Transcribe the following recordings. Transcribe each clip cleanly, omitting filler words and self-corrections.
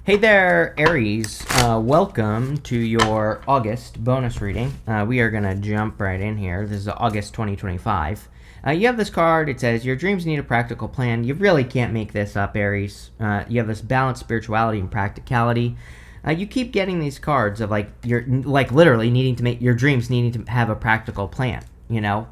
Hey there, Aries. Welcome to your August bonus reading. We are going to jump right in here. This is August 2025. You have this card. It says, your dreams need a practical plan. You really can't make this up, Aries. You have this balanced spirituality and practicality. You keep getting these cards of you're literally needing to make your dreams needing to have a practical plan. You know,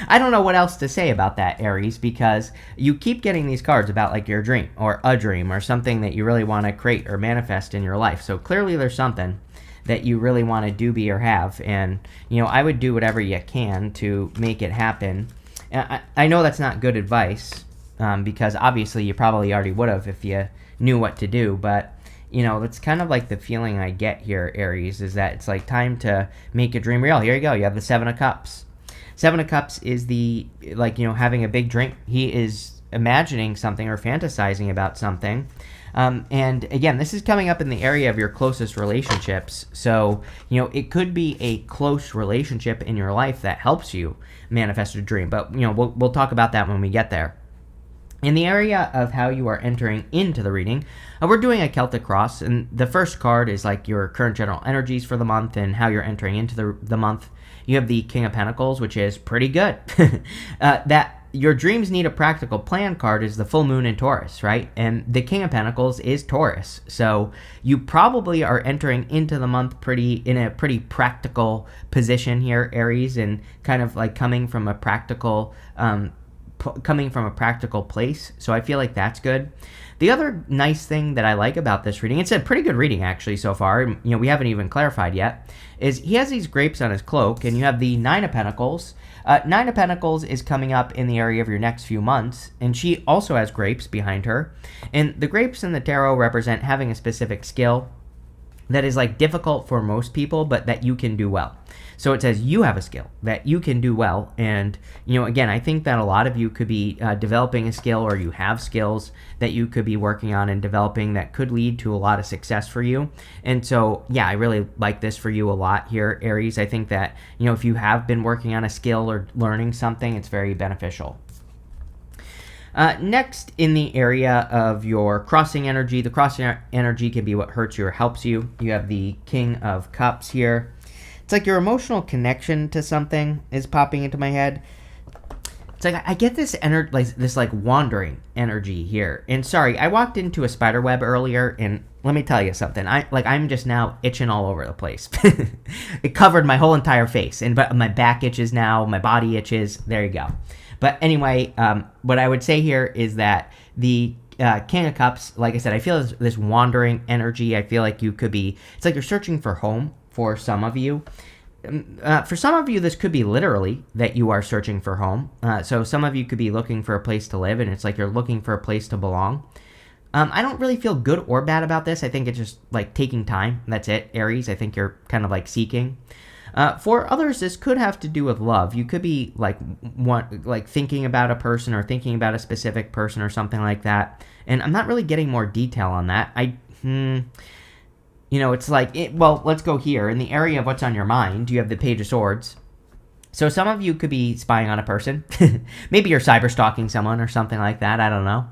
I don't know what else to say about that, Aries, because you keep getting these cards about your dream or a dream or something that you really want to create or manifest in your life. So clearly there's something that you really want to do, be, or have. And, I would do whatever you can to make it happen. I know that's not good advice because obviously you probably already would have if you knew what to do. But, it's kind of like the feeling I get here, Aries, is that it's time to make a dream real. Here you go. You have the Seven of Cups. Seven of Cups is having a big drink. He is imagining something or fantasizing about something. And again, this is coming up in the area of your closest relationships. So, it could be a close relationship in your life that helps you manifest a dream. But, we'll talk about that when we get there. In the area of how you are entering into the reading, we're doing a Celtic cross. And the first card is your current general energies for the month and how you're entering into the month. You have the King of Pentacles, which is pretty good. That your dreams need a practical plan card is the full moon in Taurus, right? And the King of Pentacles is Taurus. So you probably are entering into the month in a pretty practical position here, Aries, and kind of coming from a practical place. So I feel like that's good. The other nice thing that I like about this reading, it's a pretty good reading actually so far, we haven't even clarified yet, is he has these grapes on his cloak, and you have the Nine of Pentacles. Nine of Pentacles is coming up in the area of your next few months, and she also has grapes behind her. And the grapes in the tarot represent having a specific skill that is difficult for most people, but that you can do well. So it says you have a skill that you can do well. And, again, I think that a lot of you could be developing a skill, or you have skills that you could be working on and developing that could lead to a lot of success for you. And so, yeah, I really like this for you a lot here, Aries. I think that, if you have been working on a skill or learning something, it's very beneficial. Next, in the area of your crossing energy, the crossing energy can be what hurts you or helps you. You have the King of Cups here. It's your emotional connection to something is popping into my head. It's I get this this wandering energy here. And sorry, I walked into a spider web earlier, and let me tell you something. I'm just now itching all over the place. It covered my whole entire face, but my back itches now, my body itches. There you go. But anyway, what I would say here is that the King of Cups, like I said, I feel this wandering energy. I feel like you could be, it's you're searching for home for some of you. For some of you, this could be literally that you are searching for home. So some of you could be looking for a place to live, and it's you're looking for a place to belong. I don't really feel good or bad about this. I think it's just taking time. That's it, Aries. I think you're kind of seeking. For others, this could have to do with love. You could be thinking about a person or thinking about a specific person or something like that. And I'm not really getting more detail on that. It's well, let's go here. In the area of what's on your mind, you have the Page of Swords. So some of you could be spying on a person. Maybe you're cyber stalking someone or something like that. I don't know.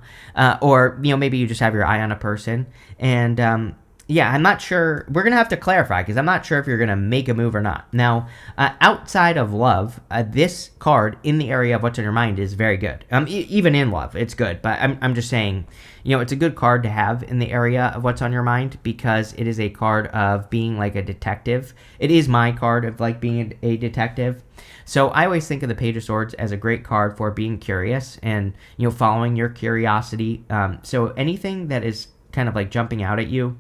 Or, maybe you just have your eye on a person. And, yeah, I'm not sure. We're going to have to clarify because I'm not sure if you're going to make a move or not. Now, outside of love, this card in the area of what's on your mind is very good. Even in love, it's good. But I'm just saying, it's a good card to have in the area of what's on your mind because it is a card of being a detective. It is my card of being a detective. So I always think of the Page of Swords as a great card for being curious and, following your curiosity. So anything that is kind of jumping out at you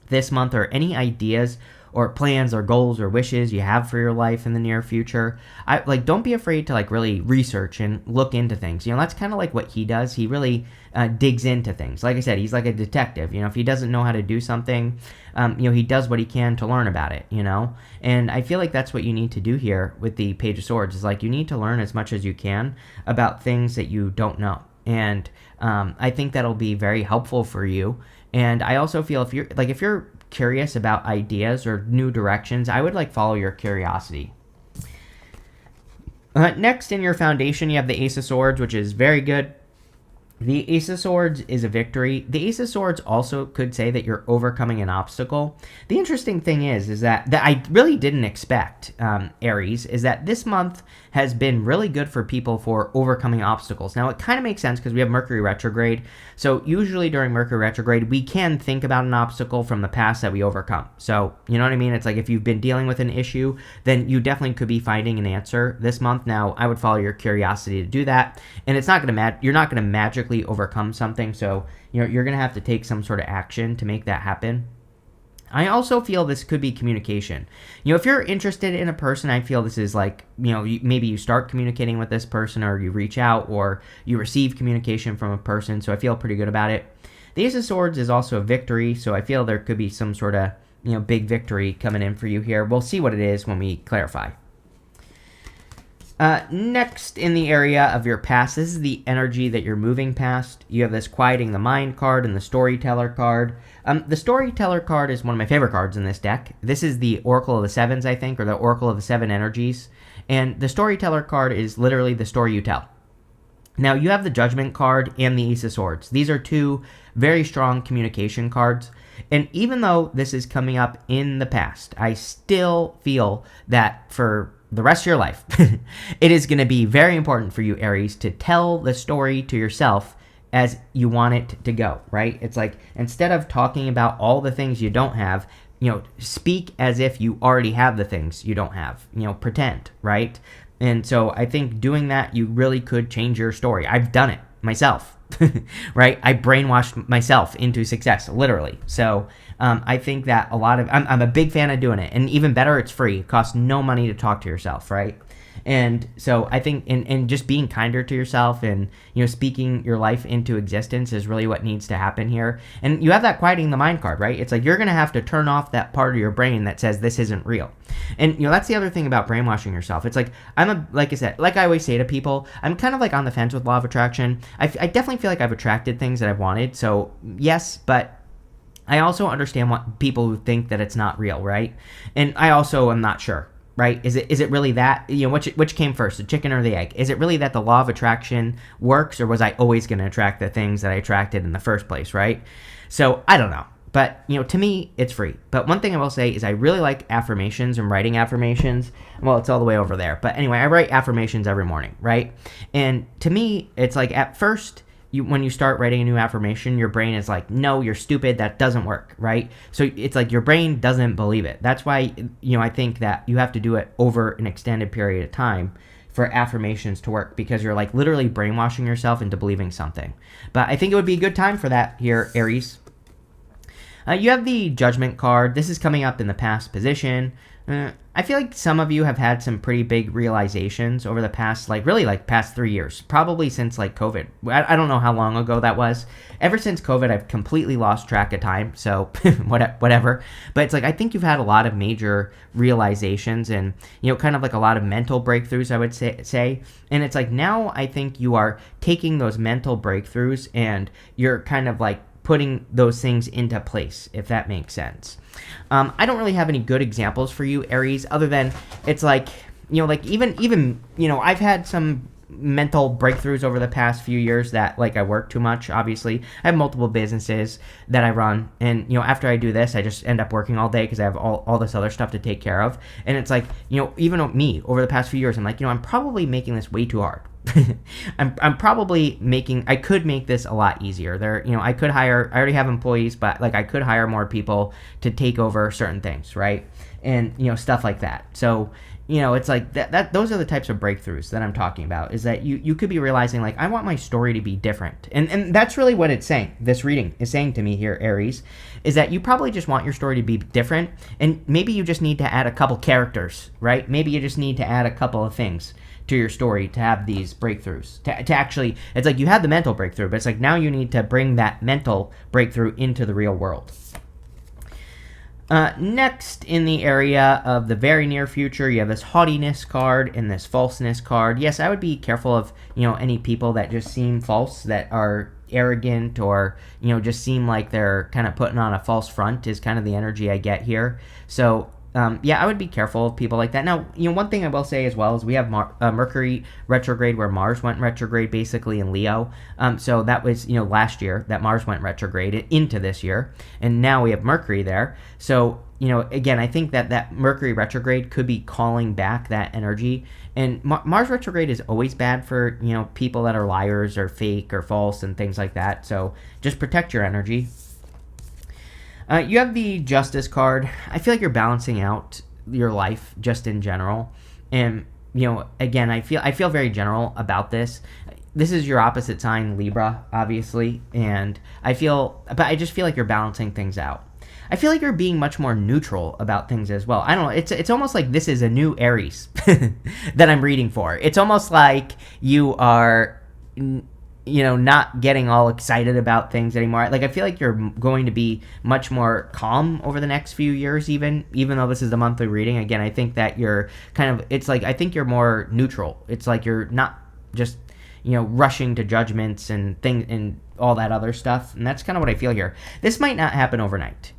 this month, or any ideas or plans or goals or wishes you have for your life in the near future, don't be afraid to really research and look into things. That's kind of what he does. He really digs into things. Like I said, he's like a detective. If he doesn't know how to do something, he does what he can to learn about it. And I feel like that's what you need to do here with the Page of Swords is you need to learn as much as you can about things that you don't know. And I think that'll be very helpful for you. And I also feel if you're curious about ideas or new directions, I would follow your curiosity. Next in your foundation, you have the Ace of Swords, which is very good. The Ace of Swords is a victory. The Ace of Swords also could say that you're overcoming an obstacle. The interesting thing is that I really didn't expect, Aries, is that this month has been really good for people for overcoming obstacles. Now, it kind of makes sense because we have Mercury retrograde. So usually during Mercury retrograde, we can think about an obstacle from the past that we overcome. So, you know what I mean? It's like if you've been dealing with an issue, then you definitely could be finding an answer this month. Now, I would follow your curiosity to do that. And it's not going to you're not going to magically overcome something. So, you're going to have to take some sort of action to make that happen. I also feel this could be communication. If you're interested in a person, I feel this is like, maybe you start communicating with this person, or you reach out, or you receive communication from a person. So I feel pretty good about it. The Ace of Swords is also a victory. So I feel there could be some sort of, big victory coming in for you here. We'll see what it is when we clarify. Next, in the area of your past, this is the energy that you're moving past. You have this Quieting the Mind card and the Storyteller card. The Storyteller card is one of my favorite cards in this deck. This is the Oracle of the Sevens, I think, or the Oracle of the Seven Energies. And the Storyteller card is literally the story you tell. Now, you have the Judgment card and the Ace of Swords. These are two very strong communication cards. And even though this is coming up in the past, I still feel that for the rest of your life, it is going to be very important for you, Aries, to tell the story to yourself as you want it to go, right? It's like, instead of talking about all the things you don't have, speak as if you already have the things you don't have, pretend, right? And so I think doing that, you really could change your story. I've done it myself, right? I brainwashed myself into success, literally. So I think that I'm a big fan of doing it. And even better, it's free. It costs no money to talk to yourself, right? And so I think in just being kinder to yourself and, speaking your life into existence is really what needs to happen here. And you have that Quieting the Mind card, right? It's like you're going to have to turn off that part of your brain that says this isn't real. And, that's the other thing about brainwashing yourself. It's like, like I said, like I always say to people, I'm kind of like on the fence with law of attraction. I definitely feel like I've attracted things that I've wanted. So yes, but I also understand what people who think that it's not real, right? And I also am not sure. Right? Is it really that, which came first, the chicken or the egg? Is it really that the law of attraction works, or was I always going to attract the things that I attracted in the first place, right? So I don't know. But, to me, it's free. But one thing I will say is I really like affirmations and writing affirmations. Well, it's all the way over there. But anyway, I write affirmations every morning, right? And to me, it's like at first, when you start writing a new affirmation, your brain is like, no, you're stupid. That doesn't work, right? So it's like your brain doesn't believe it. That's why, I think that you have to do it over an extended period of time for affirmations to work, because you're like literally brainwashing yourself into believing something. But I think it would be a good time for that here, Aries. You have the Judgment card. This is coming up in the past position. I feel like some of you have had some pretty big realizations over the past, past 3 years, probably since COVID. I don't know how long ago that was. Ever since COVID, I've completely lost track of time. So whatever. But it's like, I think you've had a lot of major realizations and, kind of like a lot of mental breakthroughs, I would say. And it's like, now I think you are taking those mental breakthroughs and you're kind of like putting those things into place, if that makes sense. I don't really have any good examples for you, Aries, other than it's like, even I've had some mental breakthroughs over the past few years that I work too much. Obviously, I have multiple businesses that I run, and after I do this, I just end up working all day because I have all this other stuff to take care of. And it's like, even me over the past few years, I'm like, I'm probably making this way too hard. I'm probably I could make this a lot easier. I could hire, I already have employees, but I could hire more people to take over certain things, right? And, stuff like that. So, it's like that those are the types of breakthroughs that I'm talking about, is that you could be realizing I want my story to be different. And that's really what it's saying. This reading is saying to me here, Aries, is that you probably just want your story to be different. And maybe you just need to add a couple characters, right? Maybe you just need to add a couple of things to your story to have these breakthroughs, to actually, it's like you had the mental breakthrough, but it's like now you need to bring that mental breakthrough into the real world. Next, in the area of the very near future, you have this haughtiness card and this falseness card. Yes, I would be careful of, any people that just seem false, that are arrogant, or, just seem like they're kind of putting on a false front, is kind of the energy I get here. So yeah, I would be careful of people like that. Now, one thing I will say as well is we have Mercury retrograde, where Mars went retrograde basically in Leo. So that was, last year that Mars went retrograde into this year. And now we have Mercury there. So, again, I think that Mercury retrograde could be calling back that energy. And Mars retrograde is always bad for, people that are liars or fake or false and things like that. So just protect your energy. You have the Justice card. I feel like you're balancing out your life just in general. And, again, I feel very general about this. This is your opposite sign, Libra, obviously. And I just feel like you're balancing things out. I feel like you're being much more neutral about things as well. I don't know. It's almost like this is a new Aries that I'm reading for. It's almost like you are, not getting all excited about things anymore. Like, I feel like you're going to be much more calm over the next few years, even though this is the monthly reading. Again, I think that you're I think you're more neutral. It's like you're not just, rushing to judgments and things and all that other stuff. And that's kind of what I feel here. This might not happen overnight,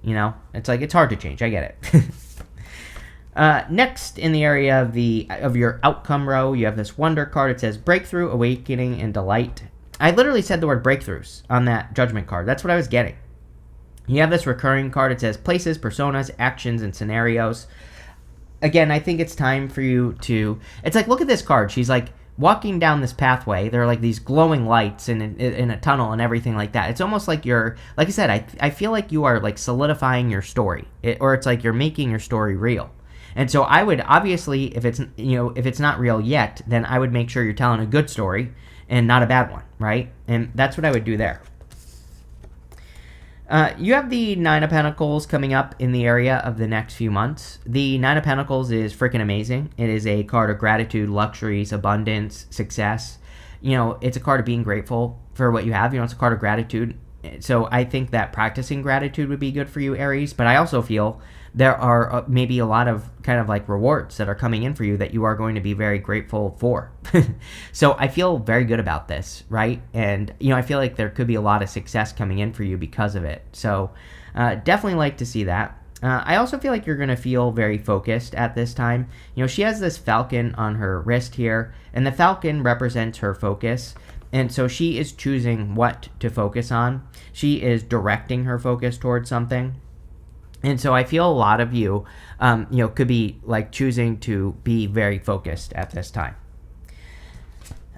It's like, it's hard to change. I get it. Next, in the area of your outcome row, you have this wonder card. It says breakthrough, awakening, and delight. I literally said the word breakthroughs on that Judgment card. That's what I was getting. You have this recurring card. It says places, personas, actions, and scenarios. Again, I think it's time for you to... It's like, look at this card. She's like walking down this pathway. There are like these glowing lights in a tunnel and everything like that. It's almost like you're... Like I said, I feel like you are like solidifying your story. Or it's like you're making your story real. And so I would, obviously, if it's not real yet, then I would make sure you're telling a good story and not a bad one, right? And that's what I would do there. You have the Nine of Pentacles coming up in the area of the next few months. The Nine of Pentacles is freaking amazing. It is a card of gratitude, luxuries, abundance, success. It's a card of being grateful for what you have. It's a card of gratitude. So I think that practicing gratitude would be good for you, Aries. But I also feel there are maybe a lot of kind of like rewards that are coming in for you that you are going to be very grateful for. So I feel very good about this, right? And, I feel like there could be a lot of success coming in for you because of it. So definitely like to see that. I also feel like you're going to feel very focused at this time. She has this falcon on her wrist here, and the falcon represents her focus. And so she is choosing what to focus on. She is directing her focus towards something. And so I feel a lot of you, could be like choosing to be very focused at this time.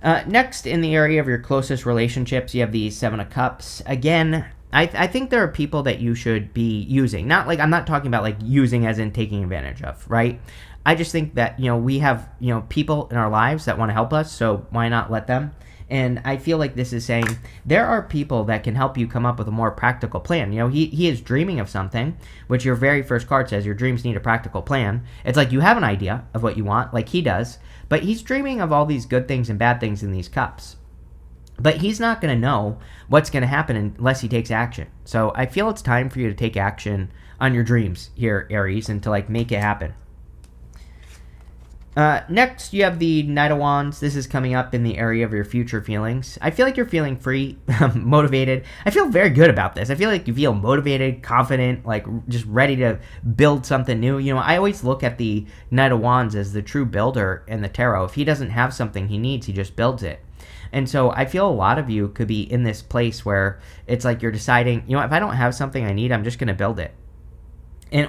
Next, in the area of your closest relationships, you have the Seven of Cups. Again, I think there are people that you should be using. I'm not talking about like using as in taking advantage of, right? I just think that, we have, people in our lives that want to help us, so why not let them? And I feel like this is saying there are people that can help you come up with a more practical plan. He is dreaming of something, which your very first card says your dreams need a practical plan. It's like you have an idea of what you want, like he does, but he's dreaming of all these good things and bad things in these cups. But he's not going to know what's going to happen unless he takes action. So I feel it's time for you to take action on your dreams here, Aries, and to like make it happen. Next, you have the Knight of Wands. This is coming up in the area of your future feelings. I feel like you're feeling free, motivated. I feel very good about this. I feel like you feel motivated, confident, like just ready to build something new. I always look at the Knight of Wands as the true builder in the tarot. If he doesn't have something he needs, he just builds it. And so I feel a lot of you could be in this place where it's like you're deciding, if I don't have something I need, I'm just going to build it.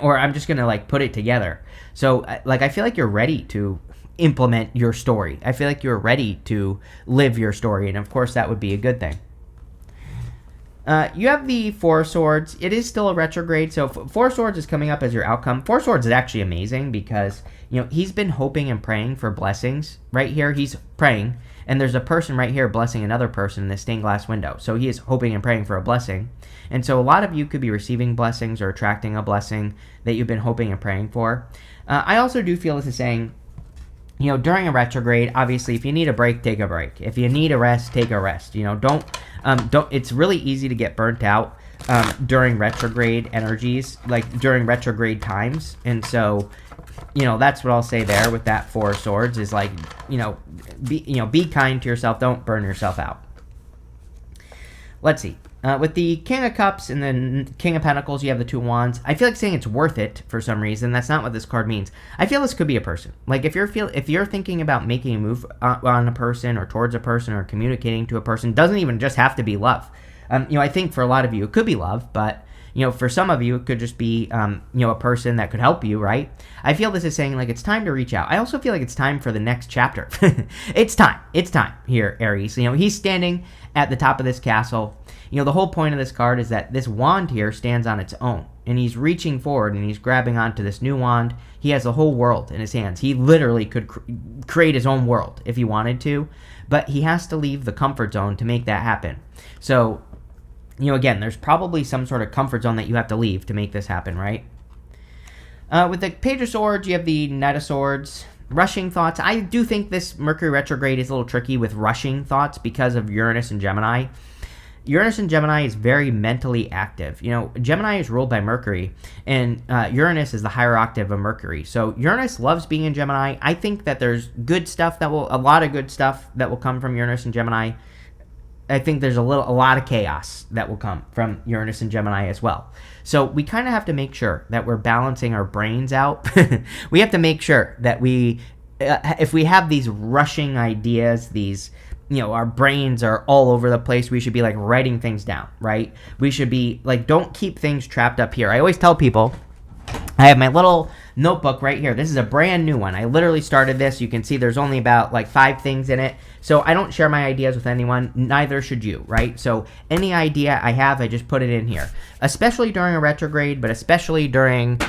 Or I'm just going to like put it together. So like I feel like you're ready to implement your story. I feel like you're ready to live your story. And of course that would be a good thing. You have the Four of Swords. It is still a retrograde. So Four of Swords is coming up as your outcome. Four of Swords is actually amazing because, he's been hoping and praying for blessings. Right here, he's praying. And there's a person right here blessing another person in this stained glass window. So he is hoping and praying for a blessing. And so a lot of you could be receiving blessings or attracting a blessing that you've been hoping and praying for. I also do feel this is saying, during a retrograde, obviously, if you need a break, take a break. If you need a rest, take a rest. Don't. It's really easy to get burnt out during retrograde energies, like during retrograde times. And so, that's what I'll say there with that Four of Swords is like, be kind to yourself. Don't burn yourself out. Let's see. With the King of Cups and the King of Pentacles, you have the Two of Wands. I feel like saying it's worth it for some reason. That's not what this card means. I feel this could be a person. Like if you're thinking about making a move on a person or towards a person or communicating to a person, doesn't even just have to be love. I think for a lot of you it could be love, but for some of you it could just be a person that could help you, right? I feel this is saying like it's time to reach out. I also feel like it's time for the next chapter. It's time here, Aries. He's standing at the top of this castle. The whole point of this card is that this wand here stands on its own, and he's reaching forward and he's grabbing onto this new wand. He has the whole world in his hands. He literally could create his own world if he wanted to, but he has to leave the comfort zone to make that happen. So, again, there's probably some sort of comfort zone that you have to leave to make this happen, right? With the Page of Swords, you have the Knight of Swords. Rushing thoughts. I do think this Mercury retrograde is a little tricky with rushing thoughts because of Uranus and Gemini. Uranus and Gemini is very mentally active. Gemini is ruled by Mercury, and Uranus is the higher octave of Mercury. So Uranus loves being in Gemini. I think that there's a lot of good stuff that will come from Uranus and Gemini. I think there's a lot of chaos that will come from Uranus and Gemini as well. So we kind of have to make sure that we're balancing our brains out. We have to make sure that if we have these rushing ideas, our brains are all over the place, we should be like writing things down, right? We should be like, don't keep things trapped up here. I always tell people, I have my little notebook right here. This is a brand new one. I literally started this. You can see there's only about like 5 things in it. So I don't share my ideas with anyone. Neither should you, right? So any idea I have, I just put it in here, especially during a retrograde, but especially during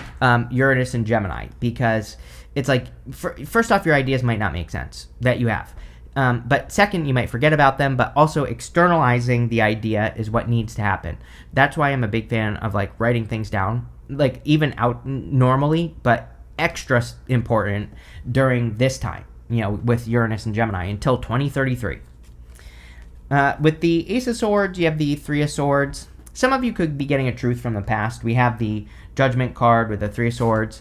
Uranus and Gemini, because it's like, first off, your ideas might not make sense that you have. But second, you might forget about them, but also externalizing the idea is what needs to happen. That's why I'm a big fan of like writing things down, like even out normally, but extra important during this time, with Uranus and Gemini until 2033. With the Ace of Swords, you have the Three of Swords. Some of you could be getting a truth from the past. We have the Judgment card with the Three of Swords.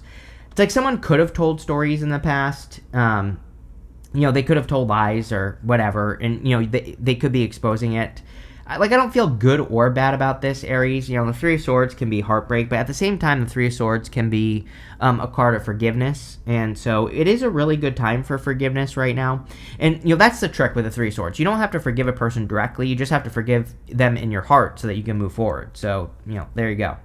It's like someone could have told stories in the past. They could have told lies or whatever, and, they could be exposing it. I don't feel good or bad about this, Aries. The Three of Swords can be heartbreak, but at the same time, the Three of Swords can be a card of forgiveness, and so it is a really good time for forgiveness right now. And, that's the trick with the Three of Swords. You don't have to forgive a person directly. You just have to forgive them in your heart so that you can move forward. So, there you go.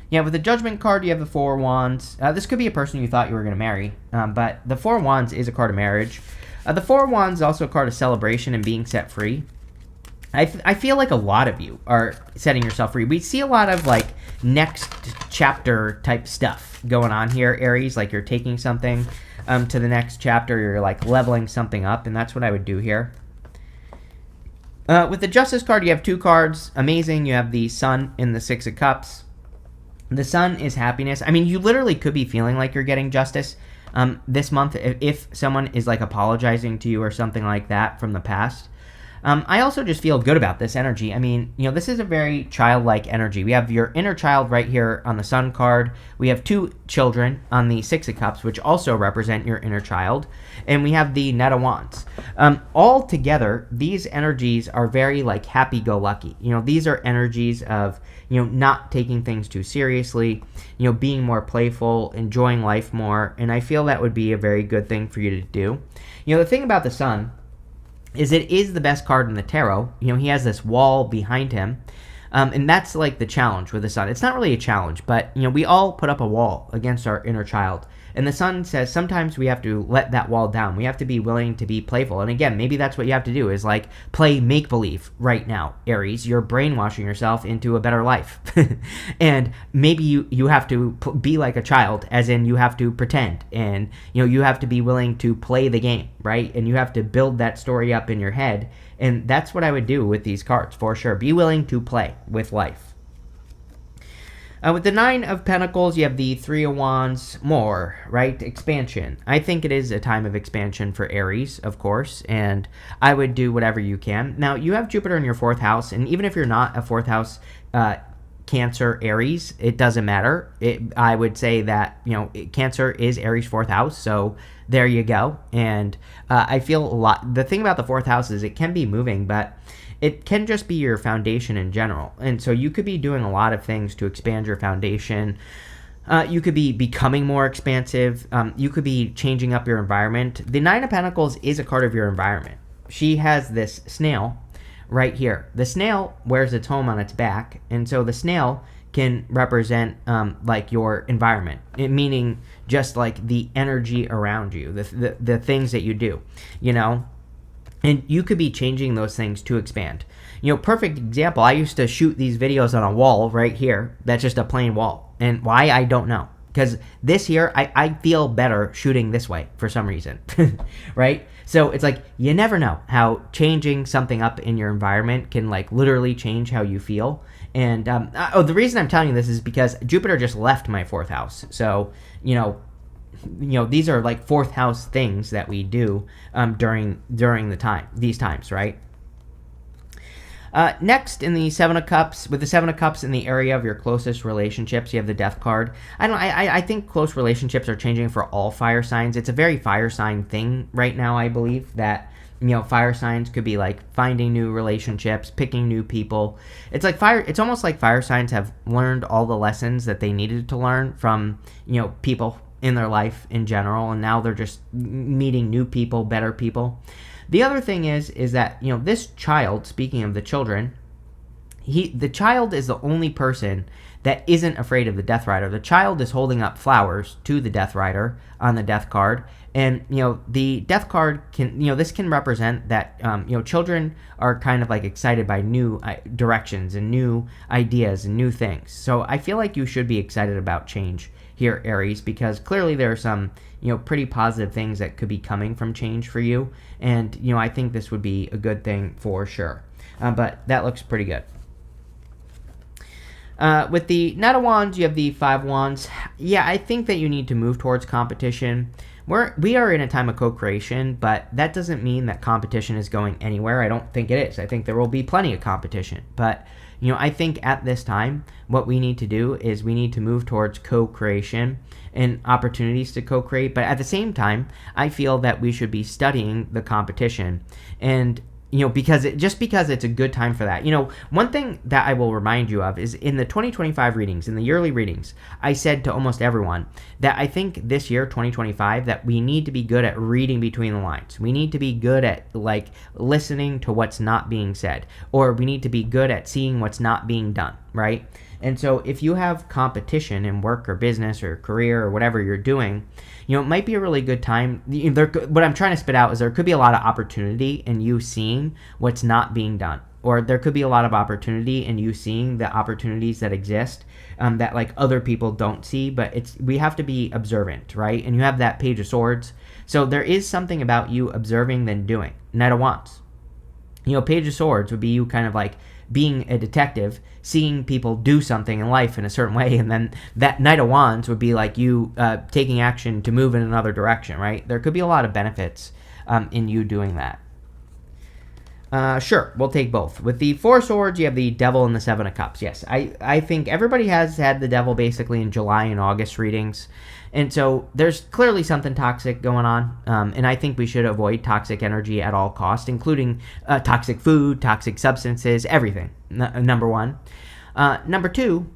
Yeah, with the Judgment card, you have the Four of Wands. This could be a person you thought you were going to marry, but the Four of Wands is a card of marriage. The Four of Wands is also a card of celebration and being set free. I feel like a lot of you are setting yourself free. We see a lot of, like, next chapter type stuff going on here, Aries. Like, you're taking something to the next chapter. You're, like, leveling something up, and that's what I would do here. With the Justice card, you have 2 cards. Amazing. You have the Sun and the Six of Cups. The Sun is happiness. I mean, you literally could be feeling like you're getting justice this month if someone is like apologizing to you or something like that from the past. I also just feel good about this energy. I mean, this is a very childlike energy. We have your inner child right here on the Sun card. We have 2 children on the Six of Cups, which also represent your inner child. And we have the Knight of Wands. All together, these energies are very like happy-go-lucky. These are energies of, not taking things too seriously, being more playful, enjoying life more. And I feel that would be a very good thing for you to do. The thing about the Sun is it is the best card in the tarot. He has this wall behind him. And that's like the challenge with the Sun. It's not really a challenge, but, we all put up a wall against our inner child. And the Sun says sometimes we have to let that wall down. We have to be willing to be playful. And again, maybe that's what you have to do is like play make-believe right now, Aries. You're brainwashing yourself into a better life. And maybe you have to be like a child, as in you have to pretend. And, you have to be willing to play the game, right? And you have to build that story up in your head. And that's what I would do with these cards, for sure. Be willing to play with life. With the Nine of Pentacles, you have the Three of Wands, more, right? Expansion. I think it is a time of expansion for Aries, of course, and I would do whatever you can. Now, you have Jupiter in your 4th house, and even if you're not a 4th house Cancer, Aries, it doesn't matter. I would say that, Cancer is Aries' 4th house, so there you go. And I feel the thing about the 4th house is it can be moving, but it can just be your foundation in general. And so you could be doing a lot of things to expand your foundation. You could be becoming more expansive. You could be changing up your environment. The Nine of Pentacles is a card of your environment. She has this snail right here. The snail wears its home on its back, and so the snail can represent like your environment, meaning just like the energy around you, the things that you do, you know? And you could be changing those things to expand. You know, perfect example, I used to shoot these videos on a wall right here. That's just a plain wall. And why, I don't know. Because this here, I feel better shooting this way for some reason, right? So it's like, you never know how changing something up in your environment can like literally change how you feel. And the reason I'm telling you this is because Jupiter just left my 4th house. So, you know, these are like 4th house things that we do during these times, right? Next, in the 7 of Cups, with the 7 of Cups in the area of your closest relationships, you have the Death card. I think close relationships are changing for all fire signs. It's a very fire sign thing right now, I believe, that, you know, fire signs could be like finding new relationships, picking new people. It's like it's almost like fire signs have learned all the lessons that they needed to learn from, you know, people in their life in general, and now they're just meeting new people, better people. The other thing is that, you know, this child, speaking of the children, the child is the only person that isn't afraid of the Death Rider. The child is holding up flowers to the Death Rider on the Death card. And, you know, the Death card can, you know, this can represent that, you know, children are kind of like excited by new directions and new ideas and new things. So I feel like you should be excited about change here, Aries, because clearly there are some, you know, pretty positive things that could be coming from change for you. And, you know, I think this would be a good thing for sure. But that looks pretty good. With the Knight of Wands, you have the 5 Wands. Yeah, I think that you need to move towards competition. We are in a time of co-creation, but that doesn't mean that competition is going anywhere. I don't think it is. I think there will be plenty of competition. But, you know, I think at this time, what we need to do is we need to move towards co-creation and opportunities to co-create. But at the same time, I feel that we should be studying the competition. And, you know, because it's a good time for that. You know, one thing that I will remind you of is in the 2025 readings, in the yearly readings, I said to almost everyone that I think this year, 2025, that we need to be good at reading between the lines. We need to be good at, like, listening to what's not being said, or we need to be good at seeing what's not being done, right? And so if you have competition in work or business or career or whatever you're doing, you know, it might be a really good time. What I'm trying to spit out is there could be a lot of opportunity in you seeing what's not being done. Or there could be a lot of opportunity in you seeing the opportunities that exist that like other people don't see. But we have to be observant, right? And you have that Page of Swords. So there is something about you observing than doing. Knight of Wands. You know, Page of Swords would be you kind of like being a detective, seeing people do something in life in a certain way, and then that Knight of Wands would be like you taking action to move in another direction, right? There could be a lot of benefits in you doing that. Sure, we'll take both. With the 4 Swords, you have the Devil and the 7 of Cups. Yes, I think everybody has had the Devil basically in July and August readings. And so there's clearly something toxic going on, and I think we should avoid toxic energy at all costs, including toxic food, toxic substances, everything, number one. Number two,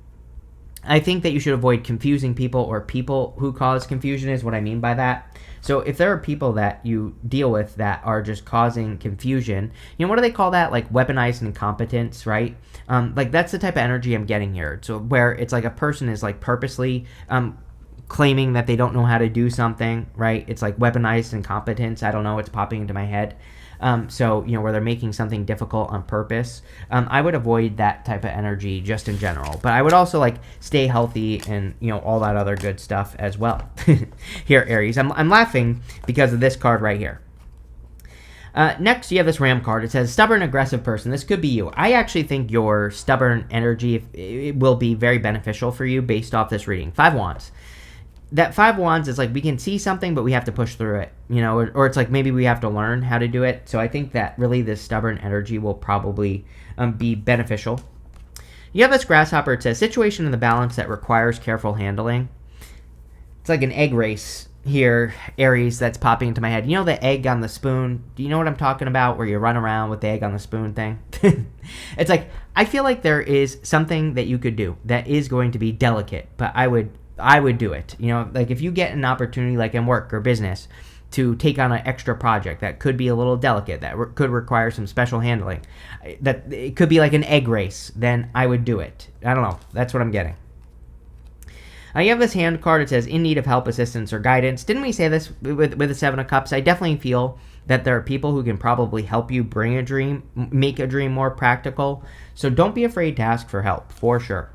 I think that you should avoid confusing people or people who cause confusion is what I mean by that. So if there are people that you deal with that are just causing confusion, you know, what do they call that? Like weaponized incompetence, right? Like that's the type of energy I'm getting here. So where it's like a person is like purposely claiming that they don't know how to do something, right? It's like weaponized incompetence. I don't know. It's popping into my head. So, you know, where they're making something difficult on purpose. I would avoid that type of energy just in general. But I would also, like, stay healthy and, you know, all that other good stuff as well. Here, Aries. I'm laughing because of this card right here. Next, you have this Ram card. It says, stubborn, aggressive person. This could be you. I actually think your stubborn energy it will be very beneficial for you based off this reading. 5 Wands. That 5 Wands is like we can see something, but we have to push through it, you know, or it's like maybe we have to learn how to do it. So I think that really this stubborn energy will probably be beneficial. You have this Grasshopper. It says, situation in the balance that requires careful handling. It's like an egg race here, Aries, that's popping into my head. You know the egg on the spoon? Do you know what I'm talking about, where you run around with the egg on the spoon thing? It's like, I feel like there is something that you could do that is going to be delicate, but I would do it. You know, like if you get an opportunity like in work or business to take on an extra project that could be a little delicate, that could require some special handling, that it could be like an egg race, then I would do it. I don't know. That's what I'm getting. You have this hand card. It says, in need of help, assistance, or guidance. Didn't we say this with the Seven of Cups? I definitely feel that there are people who can probably help you bring a dream, make a dream more practical. So don't be afraid to ask for help, for sure.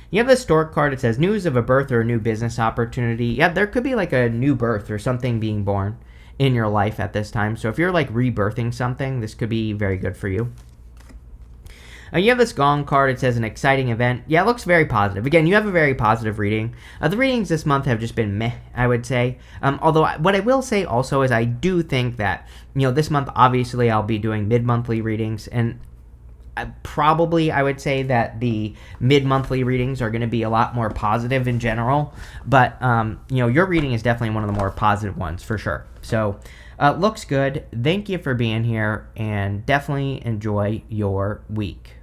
You have the Stork card. It says, news of a birth or a new business opportunity. Yeah, there could be like a new birth or something being born in your life at this time. So if you're like rebirthing something, this could be very good for you. You have this Gong card. It says an exciting event. Yeah, it looks very positive. Again, you have a very positive reading. The readings this month have just been meh, I would say. Although what I will say also is I do think that, this month, obviously, I'll be doing mid-monthly readings. And probably I would say that the mid-monthly readings are going to be a lot more positive in general. But, your reading is definitely one of the more positive ones, for sure. So, looks good. Thank you for being here, and definitely enjoy your week.